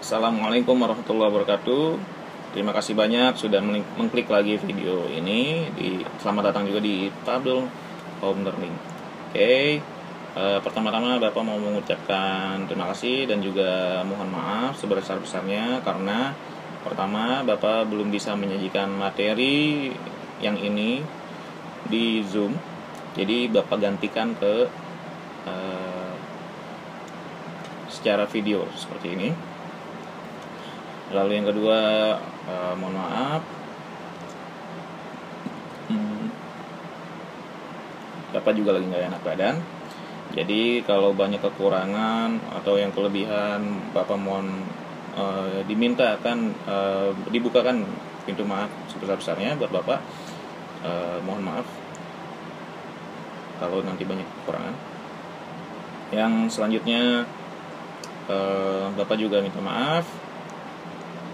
Assalamualaikum warahmatullahi wabarakatuh. Terima kasih banyak sudah mengklik lagi video ini. Selamat datang juga di Tabdul Home Learning. Pertama-tama Bapak mau mengucapkan terima kasih dan juga mohon maaf sebesar-besarnya karena pertama Bapak belum bisa menyajikan materi yang ini di Zoom. Jadi Bapak gantikan ke secara video seperti ini. Lalu yang kedua, mohon maaf, Bapak juga lagi nggak enak badan. Jadi kalau banyak kekurangan atau yang kelebihan, Bapak mohon diminta akan dibukakan pintu maaf sebesar-besarnya buat Bapak. Mohon maaf kalau nanti banyak kekurangan. Yang selanjutnya, Bapak juga minta maaf.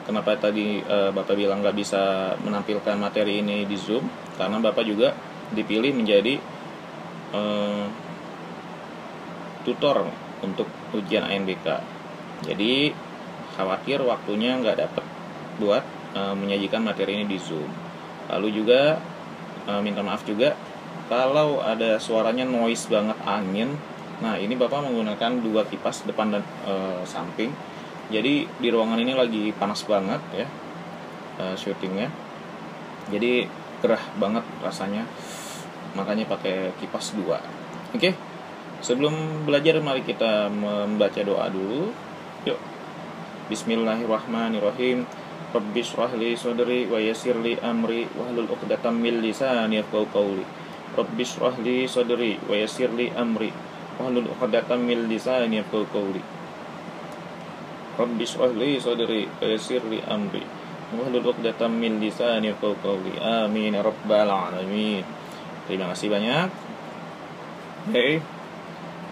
Kenapa tadi Bapak bilang nggak bisa menampilkan materi ini di Zoom? Karena Bapak juga dipilih menjadi tutor untuk ujian ANBK. Jadi khawatir waktunya nggak dapat buat menyajikan materi ini di Zoom. Lalu juga minta maaf juga kalau ada suaranya noise banget, angin. Nah, ini Bapak menggunakan dua kipas depan dan samping. Jadi di ruangan ini lagi panas banget ya, syutingnya. Jadi gerah banget rasanya, makanya pakai kipas dua. Oke, sebelum belajar mari kita membaca doa dulu. Yuk. Bismillahirrahmanirrahim. Rabbi shrah li sadri wa yassir li amri wahlul 'uqdatam min lisani yafqahu qawli. Rabbi shrah li sadri wa yassir li amri wahlul 'uqdatam min lisani yafqahu qawli. Rabbi shrah li sadri wa yassir li amri wahlul 'uqdatam min lisani yafqahu qawli. Amin ya rabbal alamin. Terima kasih banyak. Oke.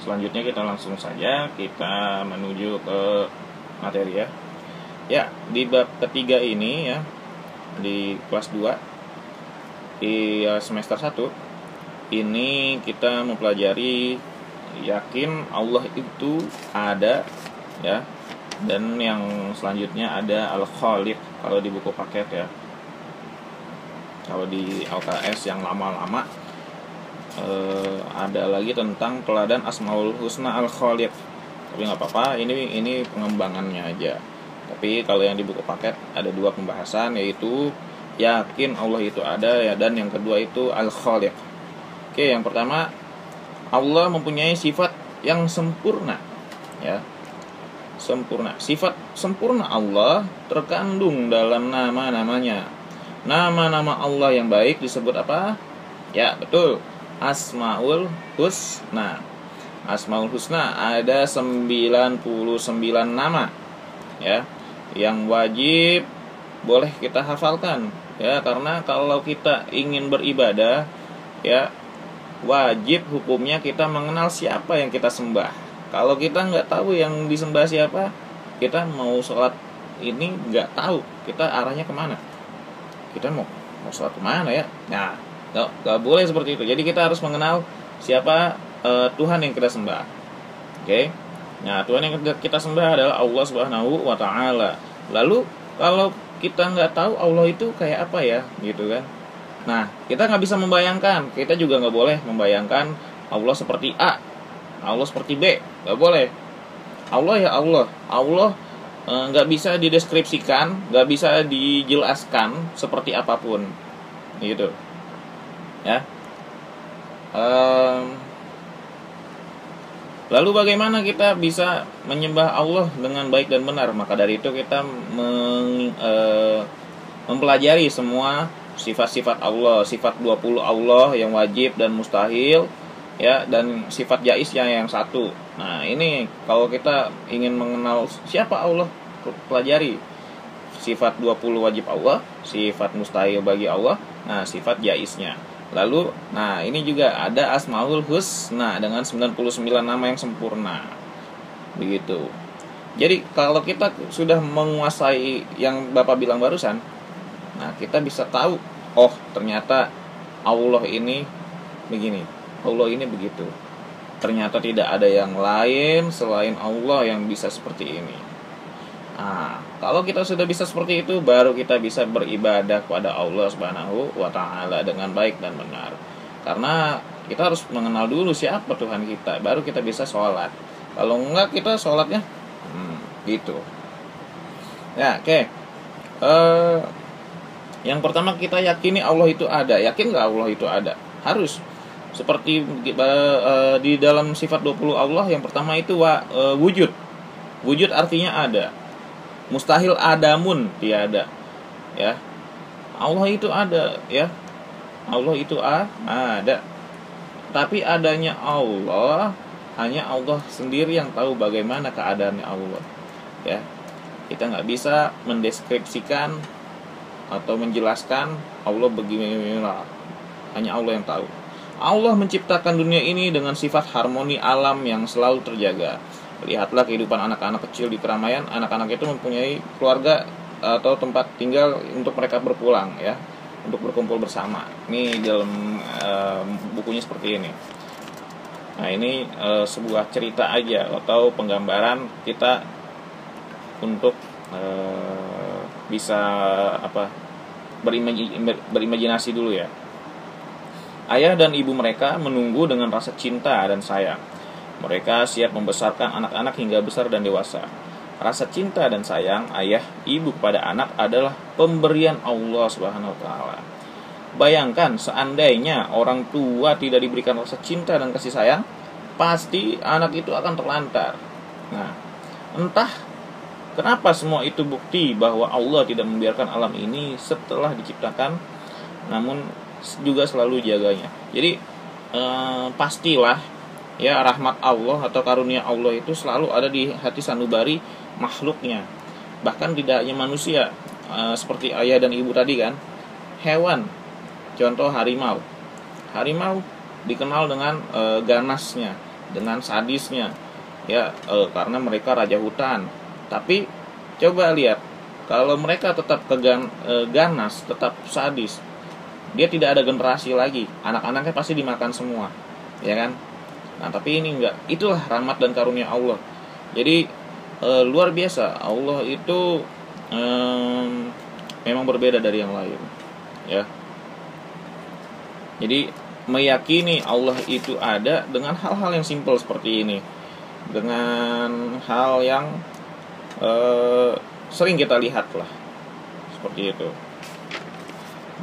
Selanjutnya kita langsung saja kita menuju ke materi ya. Ya, di bab ketiga ini ya, di kelas 2 di semester 1 ini kita mempelajari yakin Allah itu ada ya. Dan yang selanjutnya ada Al-Khaliq kalau di buku paket ya. Kalau di LKS yang lama-lama ada lagi tentang teladan Asmaul Husna Al-Khaliq. Tapi nggak apa-apa, ini pengembangannya aja. Tapi kalau yang di buku paket ada dua pembahasan, yaitu yakin Allah itu ada ya, dan yang kedua itu Al-Khaliq. Oke, yang pertama, Allah mempunyai sifat yang sempurna ya. Sempurna. Sifat sempurna Allah terkandung dalam nama-namanya. Nama-nama Allah yang baik disebut apa? Ya, betul. Asmaul Husna. Asmaul Husna ada 99 nama ya, yang wajib boleh kita hafalkan ya, karena kalau kita ingin beribadah ya, wajib hukumnya kita mengenal siapa yang kita sembah. Kalau kita nggak tahu yang disembah siapa, kita mau sholat ini nggak tahu kita arahnya kemana, kita mau sholat kemana ya. Nah, nggak boleh seperti itu. Jadi kita harus mengenal siapa Tuhan yang kita sembah. Oke. Nah, Tuhan yang kita sembah adalah Allah Subhanahu wa Ta'ala. Lalu kalau kita nggak tahu Allah itu kayak apa ya, gitu kan? Nah, kita nggak bisa membayangkan. Kita juga nggak boleh membayangkan Allah seperti A, Allah seperti B, nggak boleh. Allah ya Allah. Allah nggak bisa dideskripsikan, nggak bisa dijelaskan seperti apapun, gitu. Ya. Lalu bagaimana kita bisa menyembah Allah dengan baik dan benar? Maka dari itu kita mempelajari semua sifat-sifat Allah, sifat 20 Allah yang wajib dan mustahil ya, dan sifat jaiznya yang satu. Nah, ini kalau kita ingin mengenal siapa Allah, pelajari sifat 20 wajib Allah, sifat mustahil bagi Allah, nah sifat jaiznya. Lalu, nah ini juga ada Asmaul Husna dengan 99 nama yang sempurna. Begitu. Jadi kalau kita sudah menguasai yang Bapak bilang barusan, nah kita bisa tahu, oh ternyata Allah ini begini, Allah ini begitu. Ternyata tidak ada yang lain selain Allah yang bisa seperti ini. Nah, kalau kita sudah bisa seperti itu, baru kita bisa beribadah kepada Allah Subhanahu wa taala dengan baik dan benar. Karena kita harus mengenal dulu siapa Tuhan kita, baru kita bisa sholat. Kalau enggak, kita sholatnya gitu. Ya, oke. Yang pertama, kita yakini Allah itu ada. Yakin nggak Allah itu ada? Harus. Seperti di dalam sifat 20 Allah, yang pertama itu wujud. Wujud artinya ada. Mustahil adamun, tiada. Ya. Allah itu ada, ya. Allah itu ada. Tapi adanya Allah, hanya Allah sendiri yang tahu bagaimana keadaannya Allah. Ya. Kita nggak bisa mendeskripsikan atau menjelaskan Allah bagaimana. Hanya Allah yang tahu. Allah menciptakan dunia ini dengan sifat harmoni alam yang selalu terjaga. Lihatlah kehidupan anak-anak kecil di keramaian. Anak-anak itu mempunyai keluarga atau tempat tinggal untuk mereka berpulang, ya, untuk berkumpul bersama. Ini dalam bukunya seperti ini. Nah, ini sebuah cerita aja atau penggambaran kita untuk bisa berimajinasi dulu, ya. Ayah dan ibu mereka menunggu dengan rasa cinta dan sayang. Mereka siap membesarkan anak-anak hingga besar dan dewasa. Rasa cinta dan sayang ayah ibu kepada anak adalah pemberian Allah Subhanahu wa taala. Bayangkan seandainya orang tua tidak diberikan rasa cinta dan kasih sayang, pasti anak itu akan terlantar. Nah, entah kenapa semua itu bukti bahwa Allah tidak membiarkan alam ini setelah diciptakan, namun juga selalu jaganya. Jadi pastilah, ya, rahmat Allah atau karunia Allah itu selalu ada di hati sanubari makhluknya. Bahkan tidak hanya manusia, seperti ayah dan ibu tadi kan. Hewan, contoh harimau. Harimau dikenal dengan ganasnya, dengan sadisnya, ya, karena mereka raja hutan. Tapi coba lihat, kalau mereka tetap ganas, tetap sadis, dia tidak ada generasi lagi. Anak-anaknya pasti dimakan semua, ya kan? Nah, tapi ini enggak. Itulah rahmat dan karunia Allah. Jadi luar biasa. Allah itu memang berbeda dari yang lain, ya. Jadi meyakini Allah itu ada dengan hal-hal yang simpel seperti ini, dengan hal yang sering kita lihat lah, seperti itu.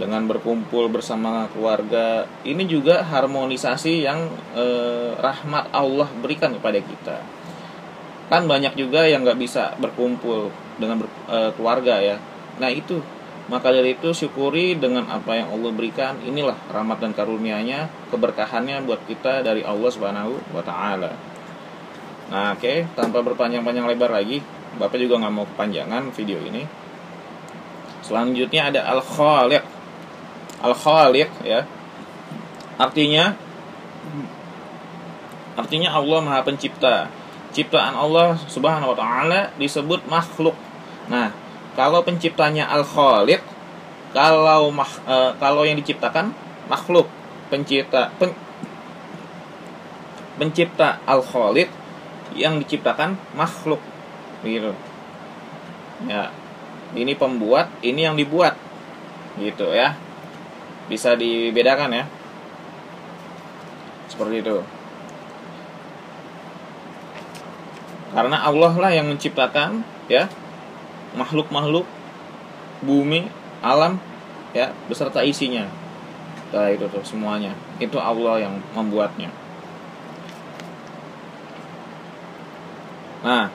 Dengan berkumpul bersama keluarga, ini juga harmonisasi yang rahmat Allah berikan kepada kita. Kan banyak juga yang nggak bisa berkumpul dengan keluarga, ya. Nah, itu, maka dari itu syukuri dengan apa yang Allah berikan. Inilah rahmat dan karunia-Nya, keberkahannya buat kita dari Allah Subhanahu wa taala. Nah, oke, tanpa berpanjang-panjang lebar lagi, Bapak juga nggak mau kepanjangan video ini. Selanjutnya ada Al-Khaliq. Al-Khaliq, ya. Artinya Allah Maha Pencipta. Ciptaan Allah Subhanahu wa taala disebut makhluk. Nah, kalau penciptanya Al-Khaliq, kalau yang diciptakan makhluk, pencipta Al-Khaliq, yang diciptakan makhluk, gitu. Ya. Ini pembuat, ini yang dibuat. Gitu, ya. Bisa dibedakan, ya. Seperti itu. Karena Allah lah yang menciptakan, ya, makhluk-makhluk, bumi, alam, ya, beserta isinya. Nah, itu tuh semuanya. Itu Allah yang membuatnya. Nah,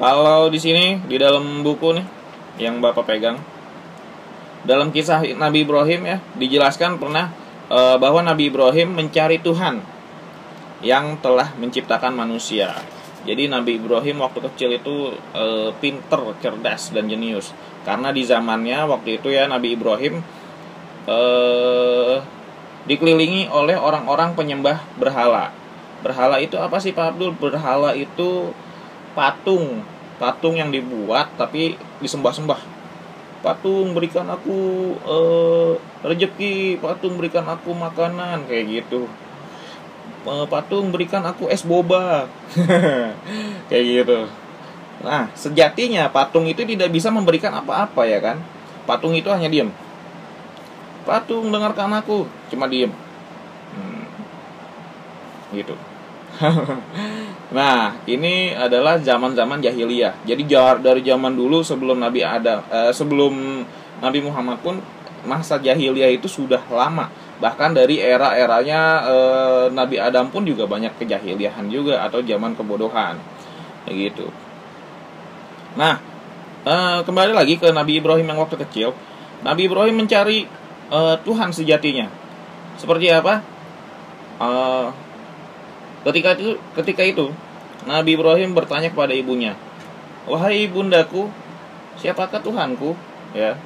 kalau di sini di dalam buku nih yang Bapak pegang, dalam kisah Nabi Ibrahim, ya, dijelaskan pernah bahwa Nabi Ibrahim mencari Tuhan yang telah menciptakan manusia. Jadi Nabi Ibrahim waktu kecil itu pinter, cerdas, dan jenius. Karena di zamannya waktu itu, ya, Nabi Ibrahim dikelilingi oleh orang-orang penyembah berhala. Berhala itu apa sih, Pak Abdul? Berhala itu patung yang dibuat tapi disembah-sembah. Patung berikan aku rezeki, patung berikan aku makanan, kayak gitu. Patung berikan aku es boba. Kayak gitu. Nah, sejatinya patung itu tidak bisa memberikan apa-apa, ya kan? Patung itu hanya diam. Patung, dengarkan aku, cuma diam. Gitu. Nah, ini adalah zaman-zaman jahiliyah. Jadi dari zaman dulu sebelum Nabi Adam, sebelum Nabi Muhammad pun, masa jahiliyah itu sudah lama. Bahkan dari era-eranya Nabi Adam pun juga banyak kejahiliahan juga, atau zaman kebodohan. Begitu. Nah, kembali lagi ke Nabi Ibrahim yang waktu kecil. Nabi Ibrahim mencari Tuhan sejatinya. Seperti apa? Ketika itu Nabi Ibrahim bertanya kepada ibunya, "Wahai ibundaku, siapakah Tuhanku?" Ya.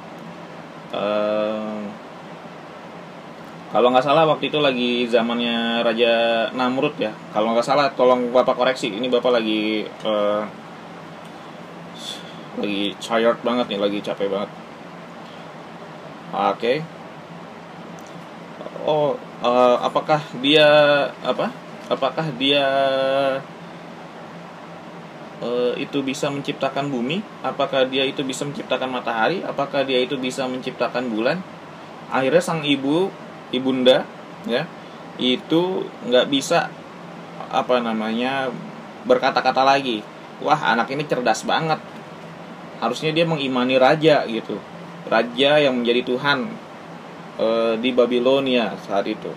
Kalau nggak salah waktu itu lagi zamannya Raja Namrud ya. Kalau nggak salah, tolong Bapak koreksi. Ini Bapak lagi tired banget nih, lagi capek banget. Oke. Apakah dia itu bisa menciptakan bumi? Apakah dia itu bisa menciptakan matahari? Apakah dia itu bisa menciptakan bulan? Akhirnya sang ibunda, ya, itu nggak bisa berkata-kata lagi. Wah, anak ini cerdas banget. Harusnya dia mengimani raja gitu, raja yang menjadi Tuhan di Babilonia saat itu.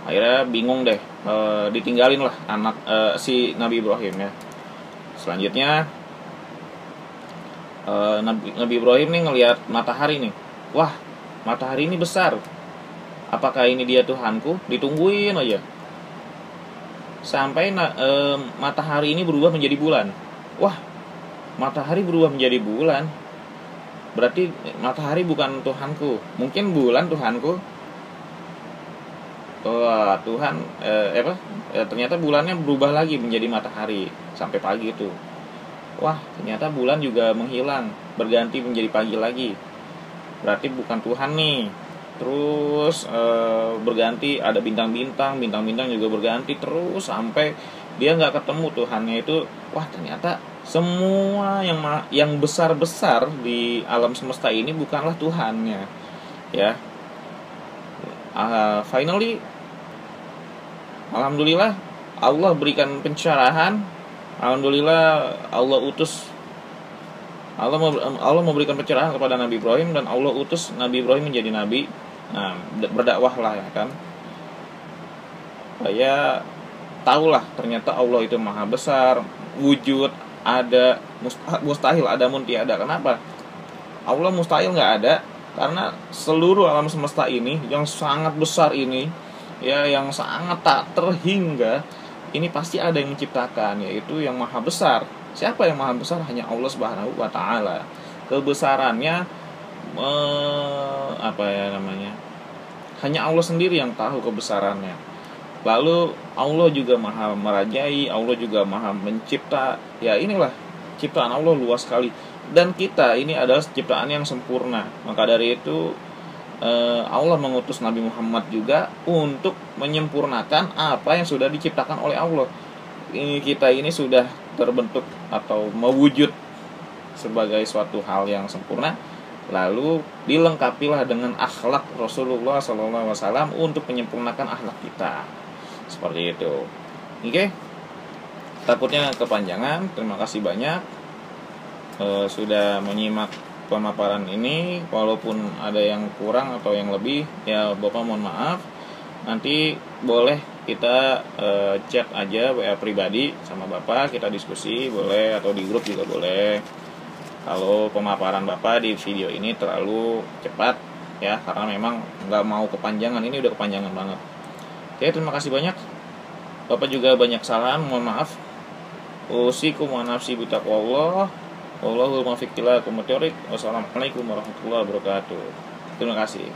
Akhirnya bingung deh, ditinggalin lah anak si Nabi Ibrahim ya. Selanjutnya Nabi Ibrahim nih ngelihat matahari nih. Wah, matahari ini besar. Apakah ini dia Tuhanku? Ditungguin aja sampai matahari ini berubah menjadi bulan. Wah, matahari berubah menjadi bulan. Berarti matahari bukan Tuhanku. Mungkin bulan Tuhanku. Wah, Tuhan ternyata bulannya berubah lagi menjadi matahari sampai pagi itu. Wah, ternyata bulan juga menghilang, berganti menjadi pagi lagi. Berarti bukan Tuhan nih. Terus berganti, ada bintang-bintang juga berganti terus sampai dia nggak ketemu Tuhannya itu. Wah, ternyata semua yang besar-besar di alam semesta ini bukanlah Tuhannya, ya. Finally, alhamdulillah Allah berikan pencerahan. Alhamdulillah Allah memberikan pencerahan kepada Nabi Ibrahim, dan Allah utus Nabi Ibrahim menjadi nabi. Nah, berdakwahlah, ya kan. Ya, tahulah ternyata Allah itu maha besar, wujud ada, mustahil ada mun tiada. Kenapa? Allah mustahil nggak ada, karena seluruh alam semesta ini yang sangat besar ini, ya, yang sangat tak terhingga, ini pasti ada yang menciptakan, yaitu yang maha besar. Siapa yang maha besar? Hanya Allah Subhanahu wa taala. Kebesarannya hanya Allah sendiri yang tahu kebesarannya. Lalu Allah juga maha merajai, Allah juga maha mencipta. Ya, inilah ciptaan Allah luas sekali, dan kita ini adalah ciptaan yang sempurna. Maka dari itu Allah mengutus Nabi Muhammad juga untuk menyempurnakan apa yang sudah diciptakan oleh Allah. Kita ini sudah terbentuk atau mewujud sebagai suatu hal yang sempurna, lalu dilengkapilah dengan akhlak Rasulullah SAW untuk menyempurnakan akhlak kita. Seperti itu. Oke. Takutnya kepanjangan. Terima kasih banyak sudah menyimak pemaparan ini. Walaupun ada yang kurang atau yang lebih, ya Bapak mohon maaf. Nanti boleh kita chat aja WA pribadi sama Bapak, kita diskusi boleh, atau di grup juga boleh. Kalau pemaparan Bapak di video ini terlalu cepat, ya, karena memang nggak mau kepanjangan. Ini udah kepanjangan banget. Oke, terima kasih banyak. Bapak juga banyak salam, mohon maaf. Usikum wa nafsi bitaqwallah. Wallahul muwaffiq ila aqwamit thoriq. Wassalamualaikum warahmatullahi wabarakatuh. Terima kasih.